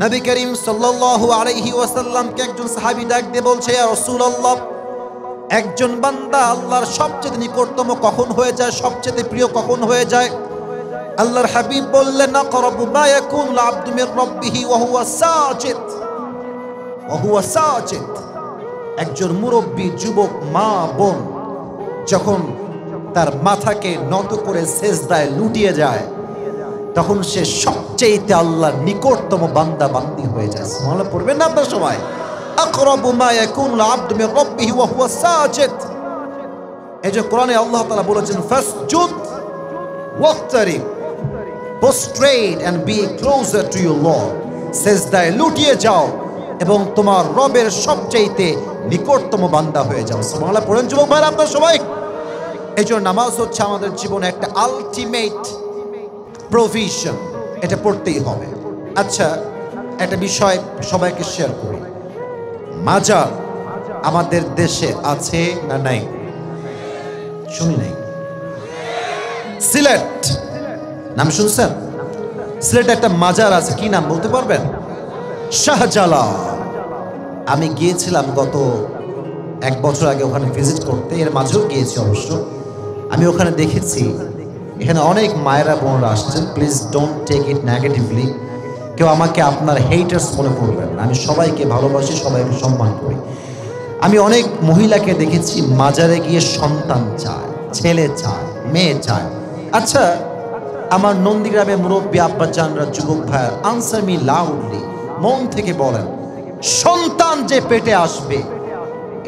নবী করিম সাল্লাল্লাহু আলাইহি ওয়াসাল্লামকে একজন সাহাবী ডাক দিয়ে বলছে, ইয়া রাসূলুল্লাহ, একজন বান্দা আল্লাহর সবচেয়ে নিকটতম কখন হয়ে যায়, সবচেয়ে প্রিয় কখন হয়ে যায়? আল্লাহর হাবিব বললেন, আকরাবু মা ইয়াকুনুল আবদু মির রাব্বিহি ওয়া হুয়া সাজিদ, ওয়া হুয়া সাজিদ। একজন মুরব্বী যুবক মা বোন যখন তার মাথাকে নত করে সেজদায় লুটিয়ে যায়, তখন সে সবচেয়ে আল্লাহর নিকটতম বান্দা বান্দি হয়ে যায়। সুবহানাল্লাহ পড়বেন না আপনারা সবাই? আকরাবু মা ইয়াকুনুল আবদু মির রাব্বিহি ওয়া হুয়া সাজিদ। এই যে কোরআনে আল্লাহ তাআলা বলেছেন, ফাসজুদ ওয়াক্তারিব, prostrate and be closer to your Lord, সেজদায় লুটিয়ে যাও এবং তোমার রবের সবচেয়ে নিকটতম বান্দা হয়ে যাও। সুবহানাল্লাহ পড়েন যুবক ভাইরা আপনারা সবাই। এই জন্য নামাজ হচ্ছে আমাদের জীবনে একটা আলটিমেট প্রভিশন, এটা পড়তেই হবে। আচ্ছা, একটা বিষয় সবাইকে শেয়ার করি, মাজার আমাদের দেশে আছে না নাই? শুনি নাই। সিলেট নাম শুনছেন? সিলেটে একটা মাজার আছে, কি নাম বলতে পারবেন? শাহজালাল। আমি গিয়েছিলাম গত 1 বছর আগে ওখানে ভিজিট করতে, এর মাঝেও গিয়েছি অবশ্য। আমি ওখানে দেখেছি এখানে অনেক মায়েরা বোনরা আসছেন। Please don't take it negatively, কেউ আমাকে আপনার হেটার্স মনে করবেন না। আমি সবাইকে ভালোবাসি, সবাইকে সম্মান করি। আমি অনেক মহিলাকে দেখেছি মাজারে গিয়ে সন্তান চায়, ছেলে চায়, মেয়ে চায়। আচ্ছা, আমার নন্দীগ্রামে মুরব্বী আব্বা জানরা, যুবক ভাইয়ার, আনসার মি লাউডলি, মন থেকে বলেন, সন্তান যে পেটে আসবে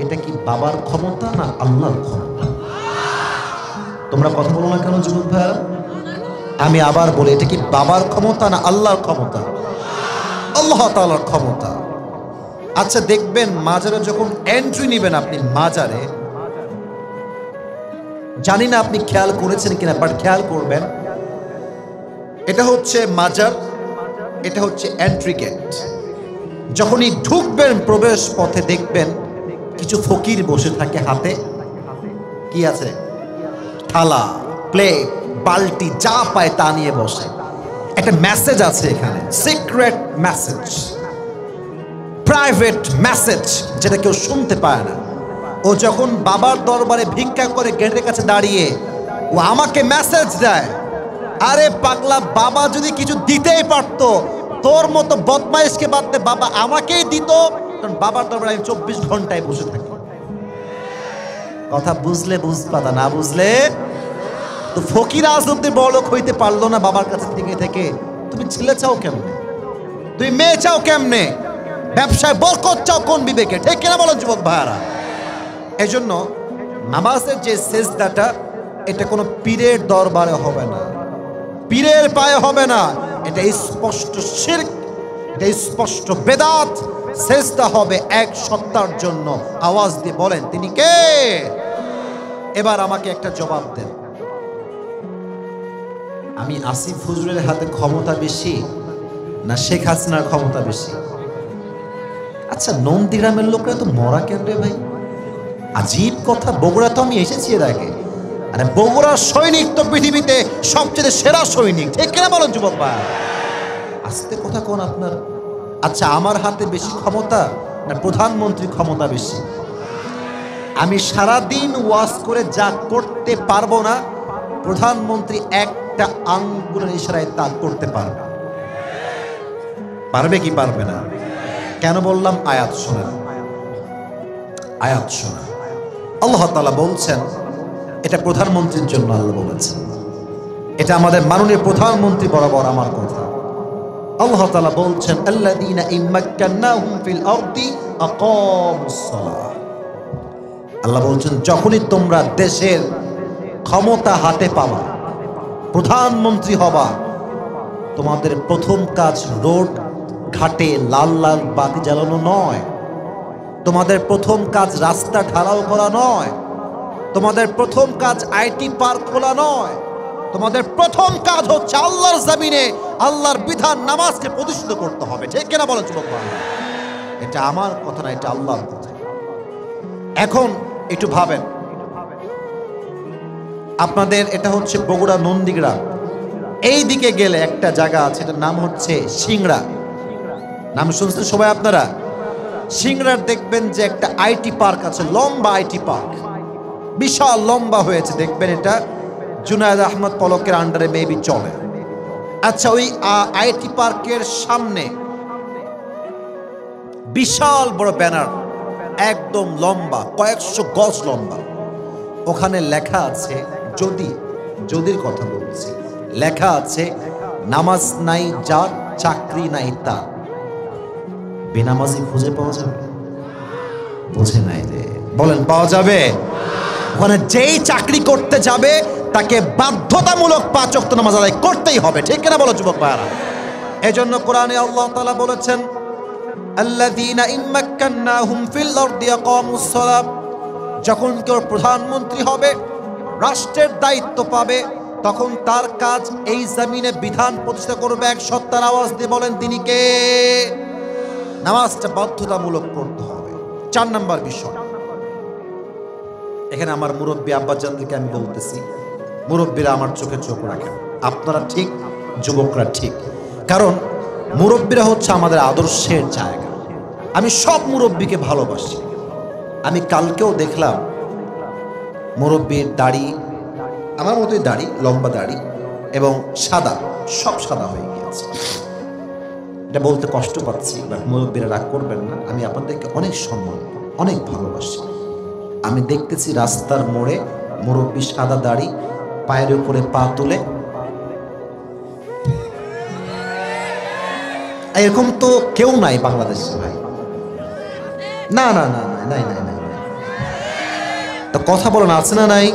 এটা কি বাবার ক্ষমতা না আল্লাহর ক্ষমতা? তোমরা কথা বলো না কেন যুবক ভাইয়া? আমি আবার বলি, এটা কি বাবার ক্ষমতা না আল্লাহর ক্ষমতা? আল্লাহ তাআলার ক্ষমতা। আচ্ছা, দেখবেন মাজারে যখন এন্ট্রি নেবেন আপনি মাজারে, জানি না আপনি খেয়াল করেছেন কিনা, বাট খেয়াল করবেন, এটা হচ্ছে মাজার, এটা হচ্ছে এন্ট্রি গেট। যখনই ঢুকবেন প্রবেশ পথে দেখবেন কিছু ফকির বসে থাকে, হাতে কি আছে? থালা, প্লেট, বালতি, যা পায় তা নিয়ে বসে। একটা মেসেজ আছে এখানে, সিক্রেট মেসেজ, প্রাইভেট মেসেজ, যেটা কেউ শুনতে পায় না। ও যখন বাবার দরবারে ভিক্ষা করে গেটের কাছে দাঁড়িয়ে ও আমাকে মেসেজ দেয়, আরে পাগলা, বাবা যদি কিছু দিতেই পারতো, তোর মতো বদমাইশকে বাদতে বাবা আমাকেই দিত, কারণ বাবার দরবারে আমি 24 ঘন্টায় বসে থাকি। কথা বুঝলে বুঝপাতা, না বুঝলে তো ফকির আজ অব্দি বড়লোক হইতে পারলো না বাবার কাছে থেকে থেকে। তুমি ছেলে চাও কেমনে? তুমি মেয়ে চাও কেমনে? ব্যবসায় বরকত চাও কোন বিবেকে? ঠিক কিনা বলো যুবক ভাইয়ারা? এই জন্য নামাজের যে সেজদাটা, এটা কোনো পীরের দরবারে হবে না, পীরের পায়ে হবে না। এটা স্পষ্ট শিরক, এটা স্পষ্ট বেদাত। সেজদা হবে এক সত্তার জন্য। আওয়াজ দিয়ে বলেন, তিনি কে? এবার আমাকে একটা জবাব দেন, আমি আসিফ হুজুরের হাতে ক্ষমতা বেশি না শেখ হাসিনার ক্ষমতা বেশি? আচ্ছা, নন্দীগ্রামের লোকরা তো মরা কেন রে ভাই? আজীব কথা। বগুড়া তো আমি এসেছি এর আগে, আরে বগুড়ার সৈনিক তো পৃথিবীতে সবচেয়ে সেরা সৈনিক। ঠিক কিনা বলেন যুবক ভাই? আস্তে কথা কোন আপনার? আচ্ছা, আমার হাতে বেশি ক্ষমতা না প্রধানমন্ত্রীর ক্ষমতা বেশি? আমি সারাদিন ওয়াজ করে যা করতে পারবো না, প্রধানমন্ত্রী একটা আঙ্গুলের ইশারায় তা করতে পারবে। পারবে কি পারবে না? কেন বললাম? আয়াত শোনেন, আয়াত শোনা। আল্লাহ তাআলা বলছেন, এটা প্রধানমন্ত্রীর জন্য আল্লাহ বলেছেন, এটা আমাদের মাননীয় প্রধানমন্ত্রী বরাবর আমার কথা। আল্লাহ তাআলা বলছেন, আল্লাযীনা ইম্মাক্কান্নাহুম ফিল আরদি আকামুস সালাহ। আল্লাহ বলছেন, যখনই তোমরা দেশের ক্ষমতা হাতে পাবা, প্রধানমন্ত্রী হবা, তোমাদের প্রথম কাজ রোড ঘাটে লাল লাল বাতি জ্বালানো নয়, তোমাদের প্রথম কাজ রাস্তা ঢালাও করা নয়, তোমাদের প্রথম কাজ আইটি পার্ক খোলা নয়, তোমাদের প্রথম কাজ হচ্ছে আল্লাহর জমিনে আল্লাহর বিধান নামাজকে প্রতিষ্ঠিত করতে হবে। ঠিক কিনা বলেন যুবক ভাই? এটা আমার কথা না, এটা আল্লাহর কথা। এখন একটু ভাবেন, আপনাদের এটা হচ্ছে বগুড়া নন্দীগ্রাম, এই দিকে গেলে একটা জায়গা আছে, এটার নাম হচ্ছে সিংড়া। নাম শুনছেন সবাই আপনারা? সিংড়ার দেখবেন যে একটা আইটি পার্ক আছে, লম্বা আইটি পার্ক, বিশাল লম্বা হয়েছে, দেখবেন এটা জুনায়েদ আহমদ পলকের আন্ডারে মেবি চলে। আচ্ছা, ওই আইটি পার্কের সামনে বিশাল বড় ব্যানার, একদম লম্বা, কয়েকশো গজ লম্বা। ওখানে লেখা আছে, যদির কথা বলছি, লেখা আছে নামাজ নাই যার, চাকরি নাই তার। বেনামাজি খুঁজে পাওয়া যাবে? বুঝে নাই রে, বলেন পাওয়া যাবে? ওখানে যেই চাকরি করতে যাবে তাকে বাধ্যতামূলক 5 ওয়াক্ত নামাজ আদায় করতেই হবে, ঠিক কিনা বলো যুবক ভাইরা? এজন্য কোরআনে আল্লাহ তাআলা বলেছেন, আল্লাযীনা ইম্মাক্কান্নাহুম ফিল আরদি আকামুস সালাত। যখন কেউ প্রধানমন্ত্রী হবে, রাষ্ট্রের দায়িত্ব পাবে, তখন তার কাজ এই জমিনে বিধান প্রতিষ্ঠা করবে। এক সত্তার আওয়াজ দিয়ে বলেন তিনি কে? নামাজটা বাধ্যতামূলক করতে হবে। 4 নাম্বার বিষয়, এখানে আমার মুরব্বী আব্বাজানদেরকে আমি বলতেছি, মুরব্বীরা আমার চোখে চোখ রাখেন। আপনারা ঠিক, যুবকরা ঠিক, কারণ মুরব্বীরা হচ্ছে আমাদের আদর্শের জায়গা। আমি সব মুরব্বীকে ভালোবাসি। আমি কালকেও দেখলাম মুরব্বীর দাড়ি আমার মতোই দাড়ি, লম্বা দাড়ি এবং সাদা, সব সাদা হয়ে গিয়েছে। এটা বলতে কষ্ট পাচ্ছি, বাট মুরব্বীরা রাগ করবেন না, আমি আপনাদেরকে অনেক সম্মান, অনেক ভালোবাসি। আমি দেখতেছি রাস্তার মোড়ে মুরব্বী সাদা দাড়ি, পায়ের উপরে পা তুলে, এরকম তো কেউ নাই বাংলাদেশে ভাই। না না না নাই নাই নাই, তো কথা বলেন আছে না নাই?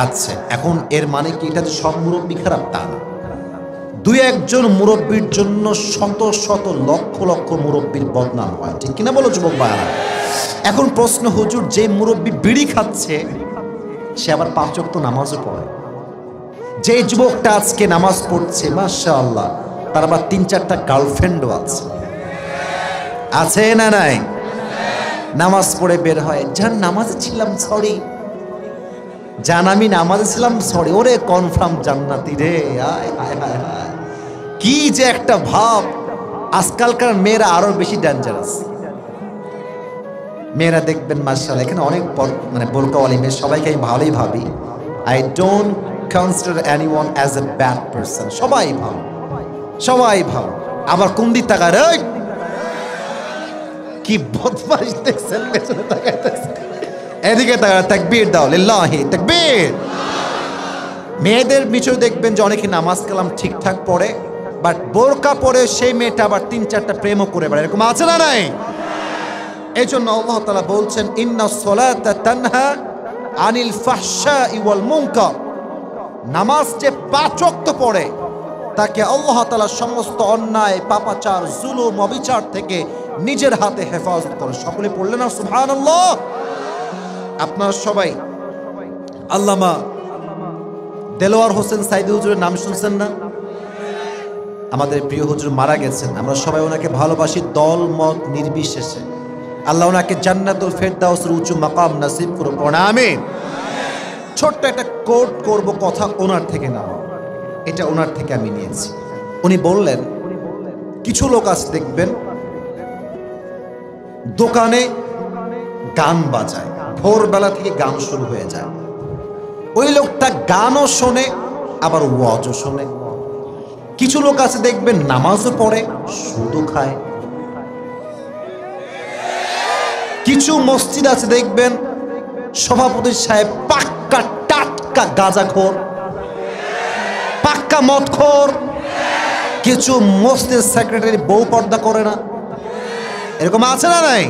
আচ্ছা, এখন এর মানে কি এটা যে সব মুরব্বী খারাপ? তা না। 2-1 মুরব্বীর জন্য শত শত লক্ষ লক্ষ মুরব্বীর বদনাম হয়, ঠিক কিনা বলো যুবক ভাইরা? এখন প্রশ্ন, হুজুর যে মুরব্বী বিড়ি খাচ্ছে সে আবার 5 ওয়াক্ত নামাজও পড়ে। যে যুবকটা আজকে নামাজ পড়ছে, মাশাআল্লাহ, তার আবার 3-4টা গার্লফ্রেন্ডও আছে, আছে না নাই? নামাজ পড়ে বের হয়, জান নামাজে ছিলাম সরি, জান আমি নামাজে ছিলাম সরি, ওরে কনফার্ম জান্নাতি রে। আয় হায় হায় হায়, কি যে একটা ভাব! আজকালকার মেয়েরা আরো বেশি ডেঞ্জারাস। মেয়েরা দেখবেন মাশাআল্লাহ, এখানে অনেক মানে বোরকাওয়ালি মেয়ে, সবাইকে আমি ভালোই ভাবি। I don't consider anyone as a bad person. সবাই ভালো, সবাই ভালো। আবার কোন দিক তাকায় রে, কি বদমাইশ দেখছেন, পেছনে তাকাইতেছে, এদিকে তাকায়, তাকবীর দাও, লিল্লাহি তাকবীর। মেয়েদের পিছনে দেখবেন যে অনেকে নামাজ কালাম ঠিকঠাক পড়ে, বাট বোরকা পরে সেই মেয়েটা আবার 3-4টা প্রেমও করে বেড়ায়, এরকম আছে না নাই? এই জন্য আল্লাহ তাআলা বলছেন, ইন্নাস সালাতা তানহা আনিল ফাহশাই ওয়াল মুনকার। নামাজ যে 5 ওয়াক্ত পড়ে তাকে আল্লাহ তাআলা সমস্ত অন্যায়, পাপাচার, জুলুম, অবিচার থেকে নিজের হাতে হেফাজত করে। সকলে পড়লেন না সুবহানাল্লাহ? আপনারা সবাই আল্লামা দেলোয়ার হোসেন সাইদি হুজুরের নাম শুনছেন না? আমাদের প্রিয় হুজুর মারা গেছেন, আমরা সবাই ওনাকে ভালোবাসি, দল মত নির্বিশেষে। আল্লাহ ওনাকে জান্নাতুল ফেরদাউসের উঁচু মাকাম নসিব করুন, আমিন। ছোট্ট একটা কোট করব, কথা ওনার থেকে নেওয়া, এটা ওনার থেকে আমি নিয়েছি। উনি বললেন, কিছু লোক আছে দেখবেন দোকানে গান বাজায়, ভোরবেলা থেকে গান শুরু হয়ে যায়। ওই লোকটা গানও শোনে আবার ওয়াজও শোনে। কিছু লোক আছে দেখবেন নামাজও পড়ে, সুদও খায়। কিছু মসজিদ আছে দেখবেন সভাপতি সাহেব পাক্কা টাটকা গাঁজাখোর, পাক্কা মদখোর। কিছু মসজিদ সেক্রেটারি বউ পর্দা করে না, এরকম আছে না নাই?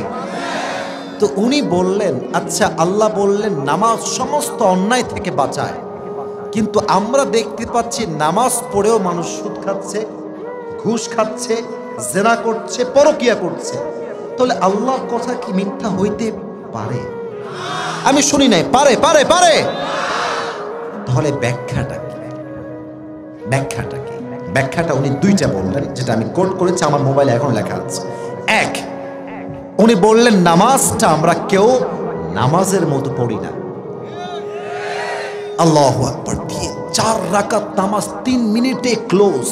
তো উনি বললেন, আচ্ছা আল্লাহ বললেন নামাজ সমস্ত অন্যায় থেকে বাঁচায়, কিন্তু আমরা দেখতে পাচ্ছি নামাজ পড়েও মানুষ সুদ খাচ্ছে, ঘুষ খাচ্ছে, জেনা করছে, পরকিয়া করছে। তাহলে আল্লাহর কথা কি মিথ্যা হইতে পারে? আমি শুনি নাই, পারে পারে পারে। তাহলে ব্যাখ্যাটা কি? ব্যাখ্যাটা কি? ব্যাখ্যাটা উনি 2টা বললেন, যেটা আমি কোট করেছি, আমার মোবাইলে এখন লেখা আছে। 1, উনি বললেন নামাজটা আমরা কেউ নামাজের মতো পড়ি না। আল্লাহু আকবার দিয়ে 4 রাকাত নামাজ 3 মিনিটে ক্লোজ।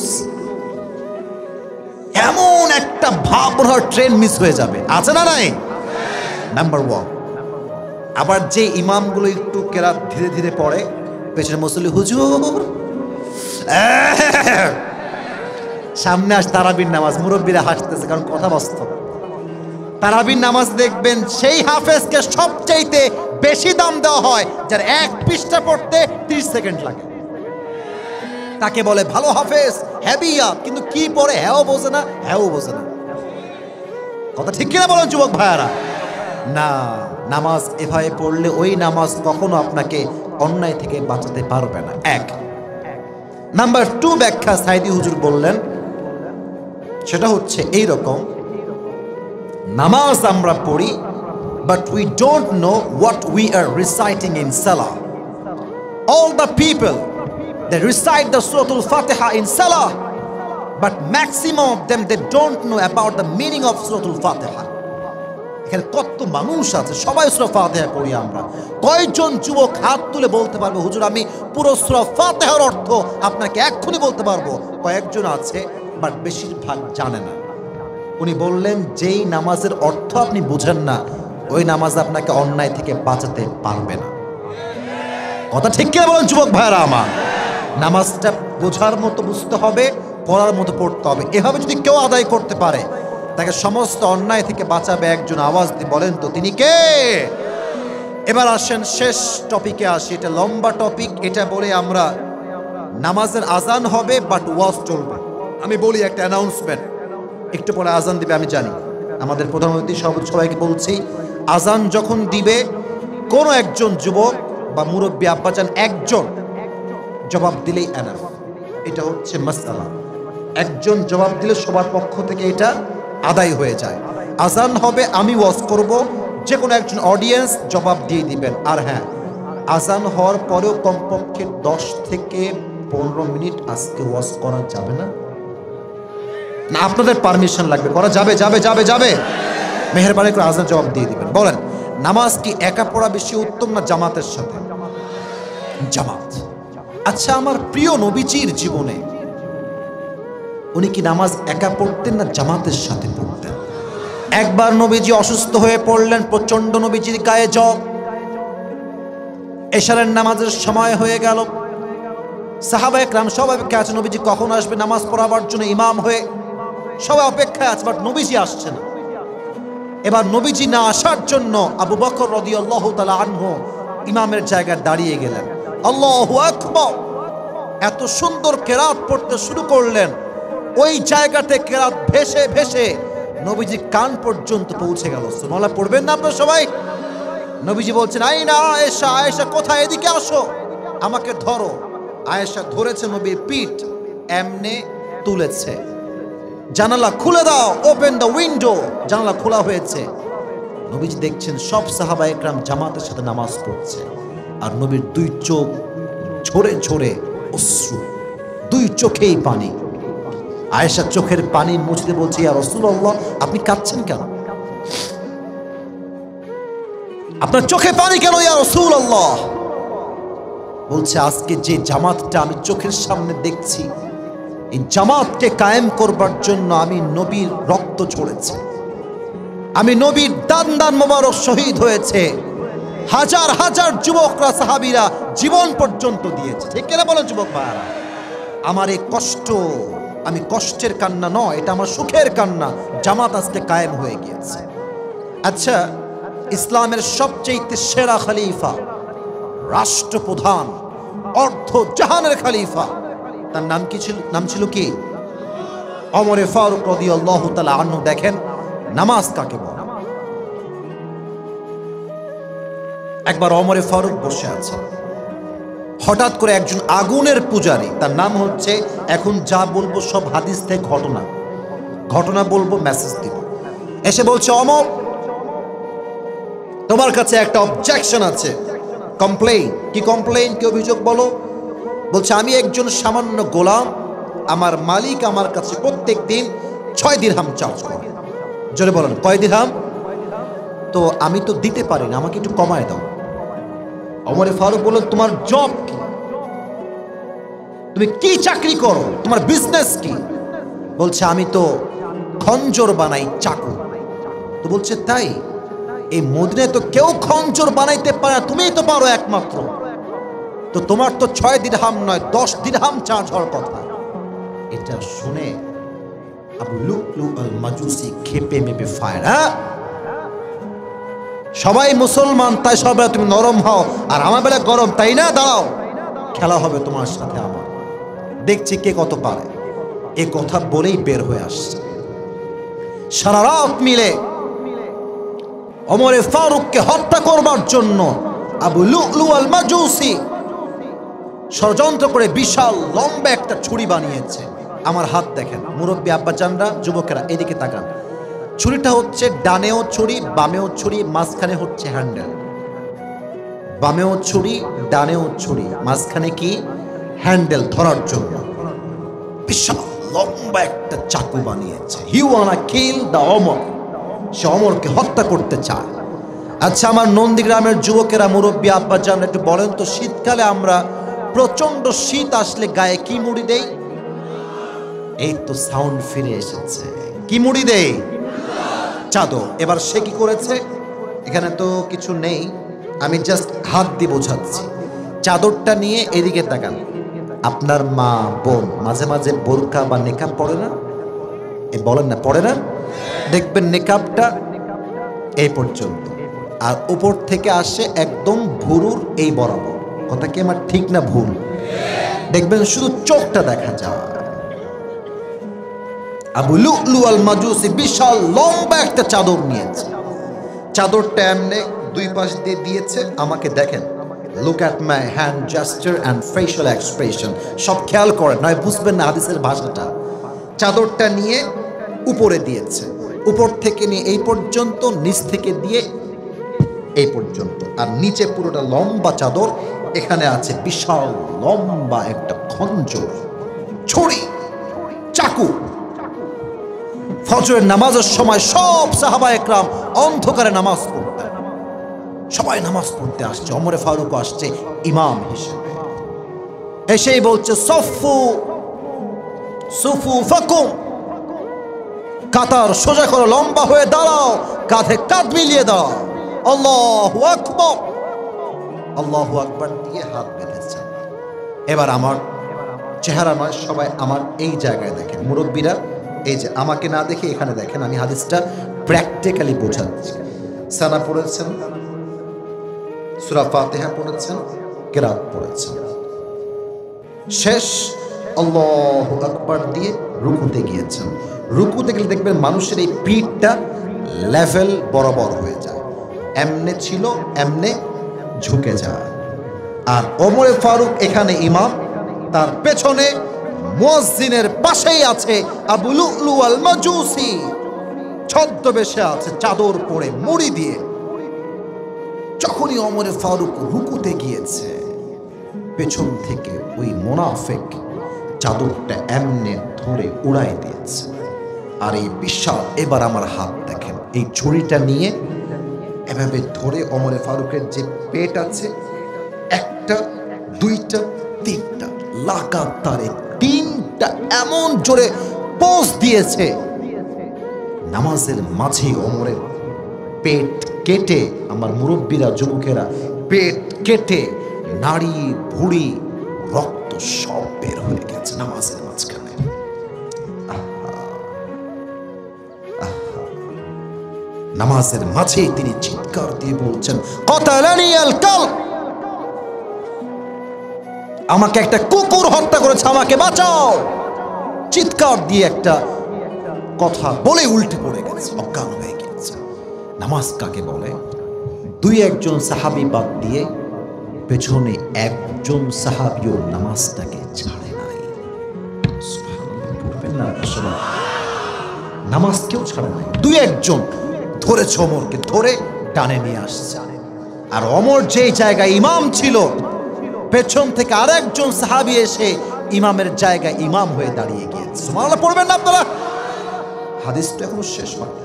এমন একটা একটা ভাব মনে ট্রেন মিস হয়ে যাবে, আছে না নাই? Number one. আবার যে ইমামগুলো একটু কেরাত ধীরে ধীরে পড়ে, পেছনে মুসল্লি হুজুর সামনে আস তারাবির নামাজ, মুরব্বীরা হাসতেছে কারণ কথা বাস্তব। তারাবির নামাজ দেখবেন সেই হাফেজকে সবচাইতে বেশি দাম দেওয়া হয় যার এক পৃষ্ঠা পড়তে 30 সেকেন্ড লাগে। তাকে বলে ভালো হাফেজ, হ্যাবিয়া, কিন্তু কি পড়ে হ্যাও বোঝে না, হ্যাও বোঝে না। কথা ঠিক কিনা বলেন যুবক ভাইয়ারা? না, নামাজ এভাবে পড়লে ওই নামাজ কখনো আপনাকে অন্যায় থেকে বাঁচাতে পারবে না। এক। নাম্বার টু ব্যাখ্যা সাইদি হুজুর বললেন, সেটা হচ্ছে এইরকম, নামাজ আমরা পড়ি but we don't know what we are reciting in salah. All the people they recite the Surah Al-Fatiha in salah, but maximum of them they don't know about the meaning of Surah Al-Fatiha. এখানে কত মানুষ আছে সবাই সূরা ফাতিহা পড়ি আমরা। কয়জন যুবক হাত তুলে বলতে পারবে হুজুর আমি পুরো সূরা ফাতিহার অর্থ আপনাকে এক্ষুনি বলতে পারবো? কয়েকজন আছে, বাট বেশিরভাগ জানে না। উনি বললেন যেই নামাজের অর্থ আপনি বুঝেন না, ওই নামাজ আপনাকে অন্যায় থেকে বাঁচাতে পারবে না। কথা ঠিক কিনা বলেন যুবক ভাইরা আমার? নামাজটা বোঝার মতো বুঝতে হবে, পড়ার মতো পড়তে হবে। এভাবে যদি কেউ আদায় করতে পারে, তাকে সমস্ত অন্যায় থেকে বাঁচাবে একজন। আওয়াজ দিয়ে বলেন তো তিনি কে? এবার আসেন শেষ টপিকে আসি। এটা লম্বা টপিক, এটা বলে আমরা নামাজের আজান হবে বাট ওয়াজ চলবে। আমি বলি একটা অ্যানাউন্সমেন্ট, একটু পরে আজান দিবে আমি জানি। আমাদের প্রধানমন্ত্রী সবাইকে বলছি, আজান যখন দিবে কোনো একজন যুবক বা মুরব্বী আব্বাজান একজন জবাব দিলেই এনাফ। এটা হচ্ছে মাসআলা। একজন জবাব দিলে সবার পক্ষ থেকে এটা আদায় হয়ে যায়। আজান হবে, আমি ওয়াজ করব, যে কোনো একজন অডিয়েন্স জবাব দিয়ে দিবেন। আর হ্যাঁ, আজান হওয়ার পরেও কমপক্ষে 10 থেকে 15 মিনিট আজকে ওয়াজ করা যাবে না? না, আপনাদের পারমিশন লাগবে। করা যাবে? যাবে যাবে যাবে মেহেরবানি করে আজান জবাব দিয়ে দিবেন। বলেন, নামাজ কি একা পড়া বেশি উত্তম না জামাতের সাথে? জামাত। আচ্ছা, আমার প্রিয় নবীজির জীবনে উনি কি নামাজ একা পড়তেন না জামাতের সাথে পড়তেন? একবার নবীজি অসুস্থ হয়ে পড়লেন, প্রচন্ড নবীজির গায়ে জ্বর। এশারের নামাজের সময় হয়ে গেল। সাহাবা একরাম সবাই অপেক্ষা আছে নবীজি কখন আসবে নামাজ পড়াবার জন্য ইমাম হয়ে। সবাই অপেক্ষায় আছে, বাট নবীজি আসছে না। এবার নবীজি না আসার জন্য আবু বকর রাদিয়াল্লাহু তাআলা আনহু ইমামের জায়গায় দাঁড়িয়ে গেলেন। আল্লাহু আকবার, এত সুন্দর কেরাত পড়তে শুরু করলেন, ওই জায়গাতে কেরাত ভেসে ভেসে নবীজি কান পর্যন্ত পৌঁছে গেল। সুবহানাল্লাহ পড়বেন না আপনারা সবাই? নবীজি বলছেন, আইনা আয়েশা, আয়েশা কোথায়, এদিকে আসো, আমাকে ধরো। আয়েশা ধরেছে নবীর পিঠ, এমনে তুলেছে। জানালা খুলে দাও, ওপেন দ্য উইন্ডো। জানালা খোলা হয়েছে। নবীজি দেখছেন সব সাহাবা একরাম জামাতের সাথে নামাজ পড়ছে, আর নবীর দুই চোখ ঝরে ঝরে অশ্রু, দুই চোখেই পানি। আয়েশা চোখের পানি মুছতে বলছে, ইয়া রাসূলুল্লাহ, আপনি কাঁদছেন কেন? আপনার চোখে পানি কেন ইয়া রাসূলুল্লাহ? বলছে, আজকে যে জামাতটা আমি চোখের সামনে দেখছি, এই জামাতকে কায়েম করবার জন্য আমি নবীর রক্ত ঝরেছে, আমি নবীর দান দান মোবারক শহীদ হয়েছে, হাজার হাজার যুবকরা সাহাবীরা জীবন পর্যন্ত দিয়েছে। ঠিক কিনা বলেন যুবক ভাইরা? আমার এই কষ্ট, আমি কষ্টের কান্না নয়, এটা আমার সুখের কান্না। জামাত আজকে কায়েম হয়ে গিয়েছে। আচ্ছা, ইসলামের সবচেয়ে সেরা খলিফা, রাষ্ট্রপ্রধান, অর্ধ জাহানের খলিফা, তার নাম কি ছিল? নাম ছিল কি? ওমর ফারুক রাদিয়াল্লাহু তাআলা আনহু। দেখেন নামাজ কাকে বলে। একবার ওমর ফারুক বসে আছে, হঠাৎ করে একজন আগুনের পূজারী, তার নাম হচ্ছে, এখন যা বলবো সব হাদিস থেকে ঘটনা, ঘটনা বলবো, মেসেজ দিব, এসে বলছে, ওমর তোমার কাছে একটা অবজেকশন আছে, কমপ্লেইন। কি কমপ্লেইন, কি অভিযোগ বলো? বলছে, আমি একজন সামান্য গোলাম, আমার মালিক আমার কাছে প্রত্যেক দিন 6 দিরহাম চার্জ করে। জোরে বলেন, কয় দিরহাম? তো আমি তো দিতে পারি না, আমাকে একটু কমায় দাও। ওমর ফারুক বললেন, তোমার জব কি? তুমি কি চাকরি করো? তোমার বিজনেস কি? বলছে, আমি তো খঞ্জর বানাই চাকু। তো বলছে তাই? এই মদিনায় তো কেউ খঞ্জর বানাইতে পারে না, তুমিই তো পারো একমাত্র। তো তোমার তো 6 দিরহাম নয় 10 দিরহাম চার্জ হওয়ার কথা। এটা শুনে আবু লুকলু আল মাজুসি খেপে মেপে ফায়ার। হ্যাঁ, সবাই মুসলমান, তাই সবাই তুমি নরম হও, আর আমার বেলা গরম, তাই না? দাঁড়াও, খেলা হবে তোমার সাথে আমার, দেখছি কে কত পারে। এ কথা বলেই বের হয়ে আসছে। সারা রাত মিলে ওমরে ফারুককে হত্যা করবার জন্য আবু লুকলু আল মাজুসি ষড়যন্ত্র করে বিশাল লম্বা একটা ছুরি বানিয়েছে। আমার হাত দেখেন, মুরব্বী আব্বাজানরা, যুবকেরা এদিকে তাকান। ছুরিটা হচ্ছে ডানেও ছুরি বামেও ছুরি, মাঝখানে হচ্ছে হ্যান্ডেল। বামেও ছুরি ডানেও ছুরি, মাঝখানে কি হ্যান্ডেল ধরার জন্য বিশাল লম্বা একটা চাকু বানিয়েছে। হি ওয়ানা কিল দা ওমর, সে ওমরকে হত্যা করতে চায়। আচ্ছা আমার নন্দীগ্রামের যুবকেরা, মুরব্বী আব্বাজান, একটু বলেন তো, শীতকালে আমরা প্রচন্ড শীত আসলে গায়ে কি মুড়ি দেই? এই তো সাউন্ড ফিরে এসেছে। কি মুড়ি দেই? চাদর। এবার সে কি করেছে? এখানে তো কিছু নেই, আমি জাস্ট হাত দিয়ে বোঝাচ্ছি। চাদরটা নিয়ে এদিকে তাকান। আপনার মা বোন মাঝে মাঝে বোরকা বা নেকাব পড়ে না? এ বলেন না, পড়ে না? দেখবেন নেকাবটা এই পর্যন্ত, আর উপর থেকে আসে একদম ভুরুর এই বরাবর। কথা কি আমার ঠিক না ভুল? দেখবেন শুধু চোখটা দেখা যায়। আবু লুকলু আল মাজুসি বিশাল লম্বা একটা চাদর নিয়েছে। চাদরটা এমনি দুই পাশ দিয়ে দিয়েছে। আমাকে দেখেন, look at my hand gesture and facial expression, সব খেয়াল করেন, নয় বুঝবেন না হাদিসের ভাষাটা। চাদরটা নিয়ে উপরে দিয়েছে, উপর থেকে নিয়ে এই পর্যন্ত, নিচ থেকে দিয়ে এই পর্যন্ত, আর নিচে পুরোটা লম্বা চাদর। এখানে আছে বিশাল লম্বা একটা খঞ্জর, ছুরি, চাকু। ফজরের নামাজের সময় সব সাহাবা একরাম অন্ধকারে নামাজ পড়তেন। সবাই নামাজ পড়তে আসছে, ওমরে ফারুক আসছে ইমাম হিসেবে। এসেই বলছে সফু সুফু ফাকুম, কাতার সোজা করো, লম্বা হয়ে দাঁড়াও, কাঁধে কাঁধ মিলিয়ে দাও। আল্লাহু আকবার, আল্লাহু আকবার দিয়ে হাত বেঁধেছে। এবার আমার চেহারা নয়, সবাই আমার এই জায়গায় দেখেন, মুরব্বীরা এই যে আমাকে না দেখে এখানে দেখেন, আমি হাদিসটা প্র্যাকটিক্যালি বোঝাচ্ছি। সানা পড়েছেন, সূরা ফাতিহা পড়েছেন, কিরাত পড়েছেন, শেষ আল্লাহু আকবার দিয়ে রুকুতে গিয়েছেন। রুকুতে গেলে দেখবেন মানুষের এই পিঠটা লেভেল বরাবর হয়ে যায়, এমনে ছিল এমনে ঝুঁকে যায়। আর ওমরে ফারুক এখানে ইমাম, তার পেছনে মুয়াজ্জিনের পাশেই আছে আবু লুকলু আল মাজুসি, ছদ্মবেশে আছে, চাদর পরে মুড়ি দিয়ে। যখনই ওমরে ফারুক রুকুতে গিয়েছে, পেছন থেকে ওই মুনাফিক চাদরটা এমনে ধরে উড়াই দিয়েছে। আর এই বিশাল, এবার আমার হাত দেখেন, এই ছুরিটা নিয়ে এভাবে ধরে ওমরে ফারুকের যে পেট আছে, একটা দুইটা তিনটা লাগাতারে তিনটা এমন জোরে পোজ দিয়েছে, নামাজের মাঝে ওমরের পেট কেটে, আমার মুরব্বীরা যুবকেরা, পেট কেটে নাড়ি ভুড়ি রক্ত সব বের হয়ে গেছে নামাজের মাঝখানে। নামাজের মাঝে তিনি চিৎকার দিয়ে বলছেন, কাতালানি আল কালব, আমাকে একটা কুকুর হত্যা করেছে, আমাকে বাঁচাও। চিৎকার দিয়ে একটা কথা বলে উল্টে পড়ে গেছে, অজ্ঞান হয়ে গেছে। নামাজ কাকে বলে? দুই একজন সাহাবী বাদ দিয়ে পেছনে একজন সাহাবীও নামাজটাকে ছাড়ে নাই। নামাজ কেউ ছাড়ে নাই, দুই একজন ধরেছে ওমরকে, ধরে টানে নিয়ে আসছে। আর ওমর যেই জায়গায় ইমাম ছিল, পেছন থেকে আরেকজন সাহাবী এসে ইমামের জায়গায় ইমাম হয়ে দাঁড়িয়ে গিয়েছে। সুবহানাল্লাহ পড়বেন না আপনারা? হাদিস তো এখনো শেষ হয়নি,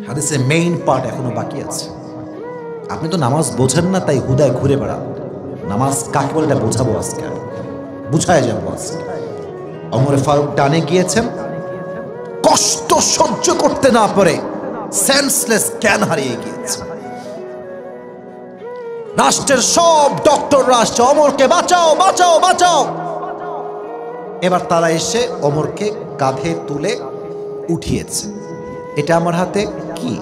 হাদিসের মেইন পার্ট এখনো বাকি আছে। আপনি তো নামাজ বোঝেন না, তাই হুদায় ঘুরে বেড়ান। নামাজ কাকে বলে এটা বোঝাবো আজকে, বুঝায় যাবো আজকে। ওমরে ফারুক ডানে গিয়েছেন, কষ্ট সহ্য করতে না পারে সেন্সলেস, জ্ঞান হারিয়ে গিয়েছে। রাষ্ট্রের সব ডক্টররা আসছে, ওমরকে বাঁচাও বাঁচাও বাঁচাও। এবার তারা এসে ওমরকে কাঁধে তুলে উঠিয়েছে। এটা আমার হাতে কি?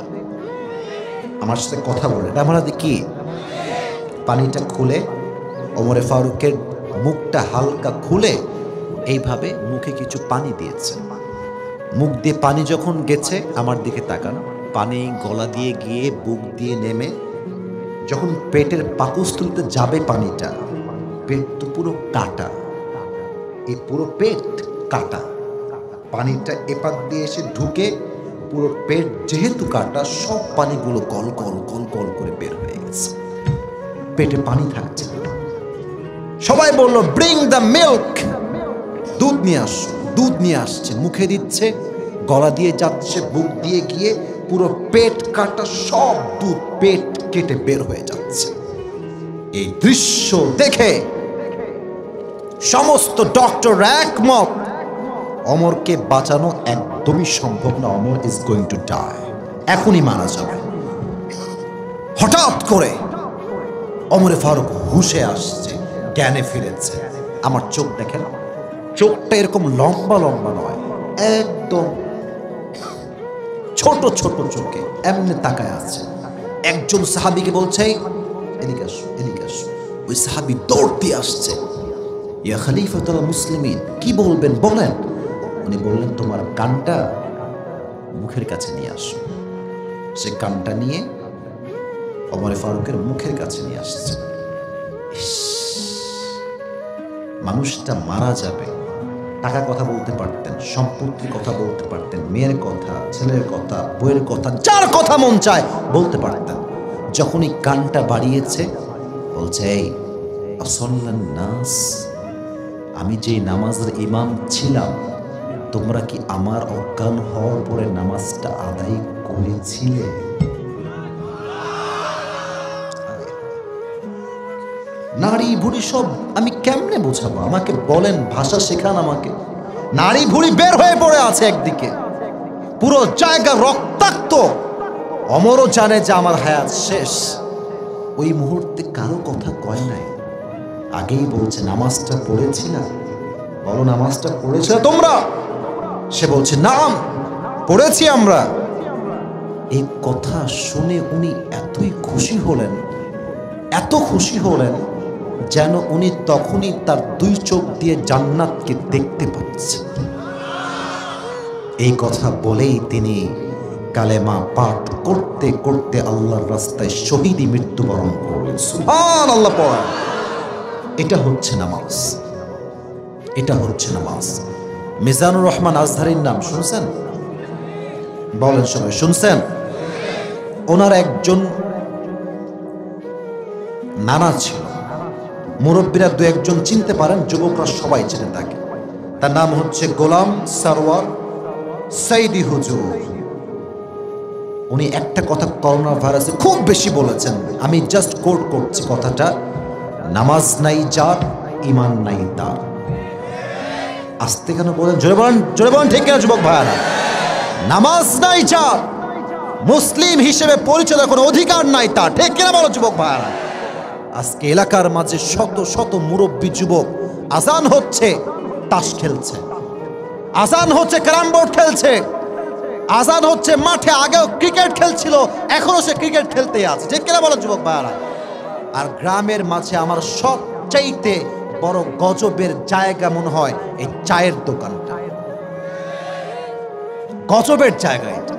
আমার সাথে কথা বলে, এটা আমার হাতে কি? পানিটা খুলে ওমরে ফারুকের মুখটা হালকা খুলে এইভাবে মুখে কিছু পানি দিয়েছে। মুখ দিয়ে পানি যখন গেছে, আমার দিকে তাকান, পানি গলা দিয়ে গিয়ে বুক দিয়ে নেমে যখন পেটের পাকস্থলীতে যাবে পানিটা, পেট তো পুরো কাটা, এই পুরো পেট কাটা, পানিটা এপাক দিয়ে এসে ঢুকে পুরো পেট যেহেতু কাটা, সব পানিগুলো গল গল গল গল করে বের হয়ে গেছে, পেটে পানি থাকছে। সবাই বলল ব্রিং দ্য মিল্ক, দুধ নিয়ে আসো। দুধ নিয়ে আসছে, মুখে দিচ্ছে, গলা দিয়ে যাচ্ছে, বুক দিয়ে গিয়ে পুরো পেট কাটা সব দুধ পেট কেটে বের হয়ে যাচ্ছে। এই দৃশ্য দেখে সমস্ত ডক্টর একমত, ওমরকে বাঁচানো একদমই সম্ভব না। Omar is going to die, এখনই মারা যাবে। হঠাৎ করে ওমরে ফারুক হুশে আসছে, জ্ঞানে ফিরেছে। আমার চোখ দেখেন, চোখটা এরকম লম্বা লম্বা নয়, একদম ছোট ছোট চোখে এমনি তাকায় আছে। একজন সাহাবীকে বলছে এদিকে আসো এদিকে আসো। ওই সাহাবী দৌড় দিয়ে আসছে, ইয়া খলিফাতুল মুসলিমিন, কি বলবেন বলেন। উনি বললেন তোমার কানটা মুখের কাছে নিয়ে আসো। সে কানটা নিয়ে ওমর ফারুকের মুখের কাছে নিয়ে আসছে। মানুষটা মারা যাবে, টাকা কথা বলতে পারতেন, সম্পত্তির কথা বলতে পারতেন, মেয়ের কথা, ছেলের কথা, বইয়ের কথা, যার কথা মন চায় বলতে পারতেন। যখনই কানটা বাড়িয়েছে বলছে এই আসল্লান নাস, আমি যে নামাজের ইমাম ছিলাম, তোমরা কি আমার অজ্ঞান হওয়ার পরে নামাজটা আদায় করেছিলে? নারী ভুড়ি সব আমি কেমনে বোঝাবো? আমাকে বলেন, ভাষা শেখান আমাকে। নারী ভুড়ি বের হয়ে পড়ে আছে একদিকে, পুরো জায়গা রক্তাক্ত। ওমরও জানে যে আমার হায়াত শেষ। ওই মুহূর্তে কারো কথা কয় নাই, আগেই বলছে নামাজটা পড়েছিলা, বলো নামাজটা পড়েছিল তোমরা? সে বলছে নাম পড়েছি আমরা। এই কথা শুনে উনি এতই খুশি হলেন, এত খুশি হলেন যেন উনি তখনই তার দুই চোখ দিয়ে জান্নাতকে দেখতে পাচ্ছেন। এই কথা বলেই তিনি কালেমা পাঠ করতে করতে আল্লাহর রাস্তায় শহীদি মৃত্যুবরণ করলেন। সুবহানাল্লাহ পড়া, এটা হচ্ছে নামাজ, এটা হচ্ছে নামাজ। মিজানুর রহমান আজহারীর নাম শুনছেন? বলেন সবাই, শুনছেন? ওনার একজন নানা ছিল, মুরব্বীরা দু একজন চিনতে পারেন, যুবকরা সবাই চিনে তাকে। তার নাম হচ্ছে গোলাম সারওয়ার সাইদি হুজুর। উনি একটা কথা করোনা ভাইরাসে খুব বেশি বলেছেন, আমি জাস্ট কোট করছি কথাটা, নামাজ নাই যার, ঈমান নাই তার। আস্তে কেন বলেন? জোরে বলেন, জোরে বলেন, ঠিক কিনা যুবক ভাইরা? নামাজ নাই যার, মুসলিম হিসেবে পরিচয় কোনো অধিকার নাই তার, ঠিক কিনা বলো যুবক ভাইরা? আজকে এলাকার মাঝে শত শত মুরব্বী যুবক আজান হচ্ছে তাস খেলছে, আজান হচ্ছে ক্যারাম বোর্ড খেলছে, আজান হচ্ছে মাঠে, আগেও ক্রিকেট খেলছিল, এখনো সে ক্রিকেট খেলতেই আছে, ঠিক কিনা বলো যুবক ভাইরা? আর গ্রামের মাঝে আমার সবচাইতে বড় গজবের জায়গা মনে হয় এই চায়ের দোকানটা। গজবের জায়গা এটা।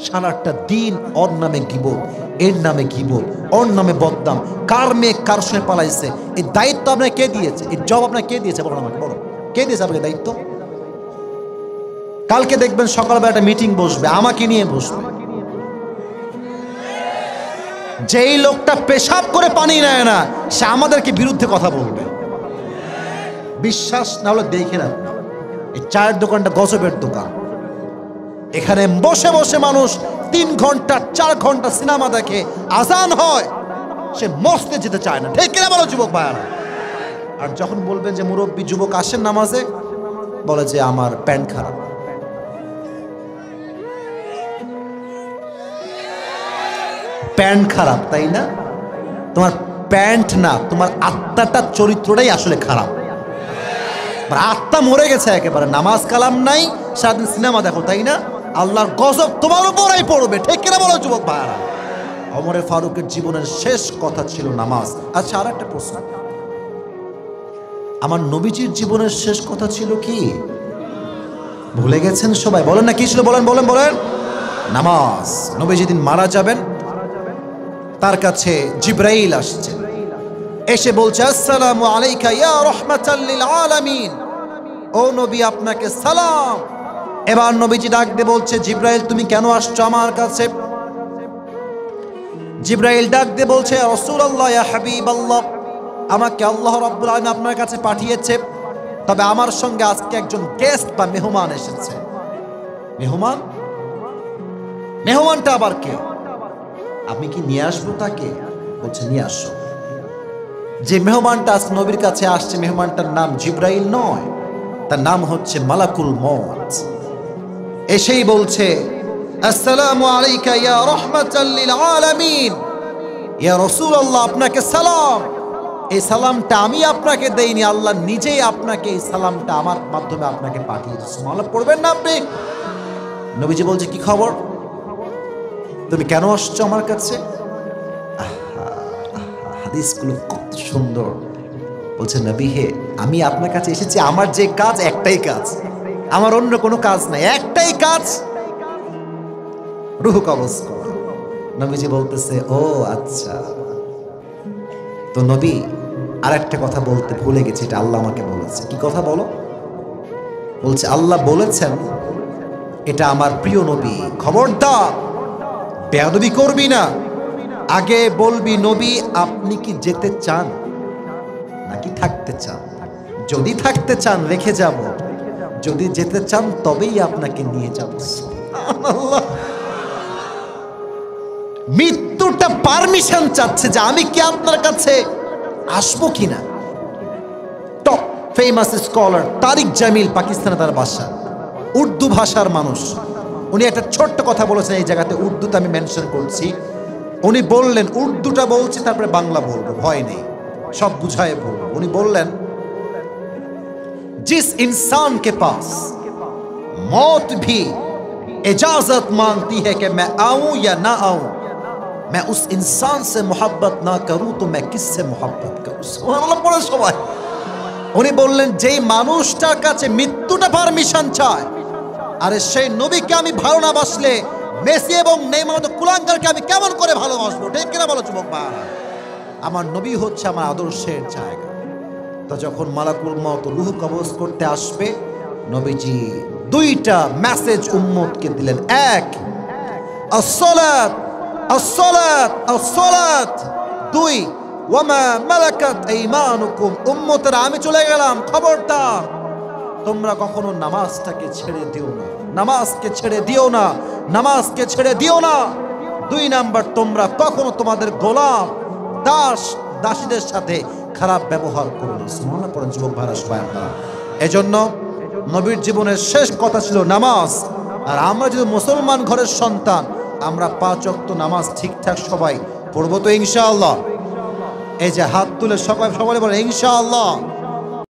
সারাটা দিন ওর নামে গিবত, এর নামে গিবত, ওর নামে বদনাম, কার মেয়ে কার সঙ্গে পালাইছে। এই দায়িত্ব আপনাকে কে দিয়েছে? এই জব আপনাকে কে দিয়েছে? বলুন আমাকে, বলো কে দিয়েছে আপনাকে দায়িত্ব? কালকে দেখবেন সকালবেলা একটা মিটিং বসবে, আমাকে নিয়ে বসবে। যেই লোকটা পেশাব করে পানি নেয় না, সে আমাদেরকে বিরুদ্ধে কথা বলবে। বিশ্বাস না হলে দেখে না, এই চায়ের দোকানটা গজবের দোকান। এখানে বসে বসে মানুষ 3 ঘন্টা 4 ঘন্টা সিনেমা দেখে, আজান হয়, সে মসজিদে যেতে চায় না, ঠিক কিনা বলো যুবক ভাইরা? আর যখন বলবেন যে মুরব্বী যুবক আসেন নামাজে, বলে যে আমার প্যান্ট খারাপ। প্যান্ট খারাপ, তাই না? তোমার প্যান্ট না, তোমার আত্মাটা, চরিত্রটাই আসলে খারাপ। আত্মা মরে গেছে একেবারে, নামাজ কালাম নাই, সারাদিন সিনেমা দেখো, তাই না? আল্লাহর গজব তোমার উপরেই পড়বে, ঠিক কিনা বলো যুবক ভাইরা? ওমর ফারুকের জীবনের শেষ কথা ছিল নামাজ। আচ্ছা, আর একটা প্রশ্ন, আমার নবীজির জীবনের শেষ কথা ছিল কি? ভুলে গেছেন সবাই? বলেন না, কি ছিল? বলেন বলেন বলেন। নামাজ। নবী যেদিন মারা যাবেন, তার কাছে জিবরাইল আসছে, এসে বলছে, আসসালামু আলাইকা ইয়া রাহমাতাল লিল আলামিন। ও নবী, আপনাকে সালাম। এবার নবীজি ডাক দিয়ে বলছে, জিবরাইল তুমি কেন আসছো আমার কাছে? জিবরাইল ডাক দিয়ে বলছে, ইয়া রাসূলুল্লাহ, ইয়া হাবিবাল্লাহ, আমাকে আল্লাহ রাব্বুল আলামিন আপনার কাছে পাঠিয়েছে, তবে আমার সঙ্গে আজকে একজন গেস্ট বা মেহমান এসেছে। মেহমান? মেহমানটা আবার কে? আপনি কি নিয়ে আসবো তাকে? বলছে, নিয়ে আসো। যে মেহমানটা আজ নবীর কাছে আসছে, মেহমানটার নাম জিবরাইল নয়, তার নাম হচ্ছে মালাকুল মউত। এসেই বলছে, আসসালামু আলাইকা ইয়া রাহমাতাল লিল আলামিন, ইয়া রাসূলুল্লাহ, আপনাকে সালাম। এই সালামটা আমি আপনাকে দেইনি, আল্লাহ নিজেই আপনাকে এই সালামটা আমার মাধ্যমে আপনাকে পাঠিয়েছে। সুবহানাল্লাহ পড়বেন না আপনি? নবীজি বলছে, কি খবর? তুমি কেন আসছো আমার কাছে? হাদিসগুলো কত সুন্দর। বলছে, নবী হে, আমি আপনার কাছে এসেছি, আমার যে কাজ, একটাই কাজ, আমার অন্য কোনো কাজ নাই, একটাই কাজ, রূহ কবজ করা। নবীজি বলতেছে, ও আচ্ছা। তো নবী আর একটা কথা বলতে ভুলে গেছে, এটা আল্লাহ আমাকে বলেছে। কি কথা বলো? বলছে, আল্লাহ বলেছেন এটা আমার প্রিয় নবী, খবরদার বেয়াদবি করবি না। আগে বলবি, নবী আপনি কি যেতে চান নাকি থাকতে চান? যদি থাকতে চান রেখে যাব, যদি যেতে চান তবেই আপনাকে নিয়ে যাব। সুবহানাল্লাহ। মৃত্যুটা পারমিশন চাচ্ছে যে আমি কি আপনার কাছে আসবো কিনা। টপ ফেমাস স্কলার তারিক জামিল, পাকিস্তানে তার বাসা, উর্দু ভাষার মানুষ। উনি একটা ছোট্ট কথা বলেছেন, এই জায়গাতে উর্দুতে আমি মেনশন করছি। উনি বললেন, উর্দুটা বলছি তারপরে বাংলা বলবো, ভয় নেই, সব বুঝায় বলবো। উনি বললেন, जिस इंसान के पास मौत भी इजाजत मांगती है कि मैं आऊं या ना आऊं, मैं उस इंसान से मोहब्बत ना करूं तो मैं किससे मोहब्बत करूं। সুবহানাল্লাহ পড়ে সবাই। উনি বললেন, যেই মানুষটার কাছে মৃত্যুটা পারমিশন চায়, আরে সেই নবীকে আমি ভালো না বাসলে মেসি এবং নেইমার মতো কুলাঙ্গারকে আমি কেমন করে ভালোবাসবো? ঠিক কিনা বলো যুবক ভাইরা? আমার নবী হচ্ছে আমার আদর্শের জায়গা। তো যখন মালাকুল মউত রূহ কবজ করতে আসবে, নবীজি দুইটা মেসেজ উম্মতকে দিলেন। এক, আসসালাত আসসালাত আসসালাত। দুই, ওয়ামা মালাকাত আইমানুকুম। উম্মতেরা আমি চলে গেলাম, খবরদার তোমরা কখনো নামাজটাকে ছেড়ে দিও না, নামাজকে ছেড়ে দিও না, নামাজকে ছেড়ে দিও না। দুই নাম্বার, তোমরা কখনো তোমাদের গোলাম দাস দাসীদের সাথে খারাপ ব্যবহার করো না। সুবহানাল্লাহ পড়েন যুবক ভাইরা সবাই আপনারা। এজন্য নবীর জীবনের শেষ কথা ছিল নামাজ। আর আমরা যদি মুসলমান ঘরের সন্তান, আমরা 5 ওয়াক্ত নামাজ ঠিকঠাক সবাই পড়বো তো ইনশাআল্লাহ? এই যে হাত তুলে সবাই বলে ইনশাআল্লাহ।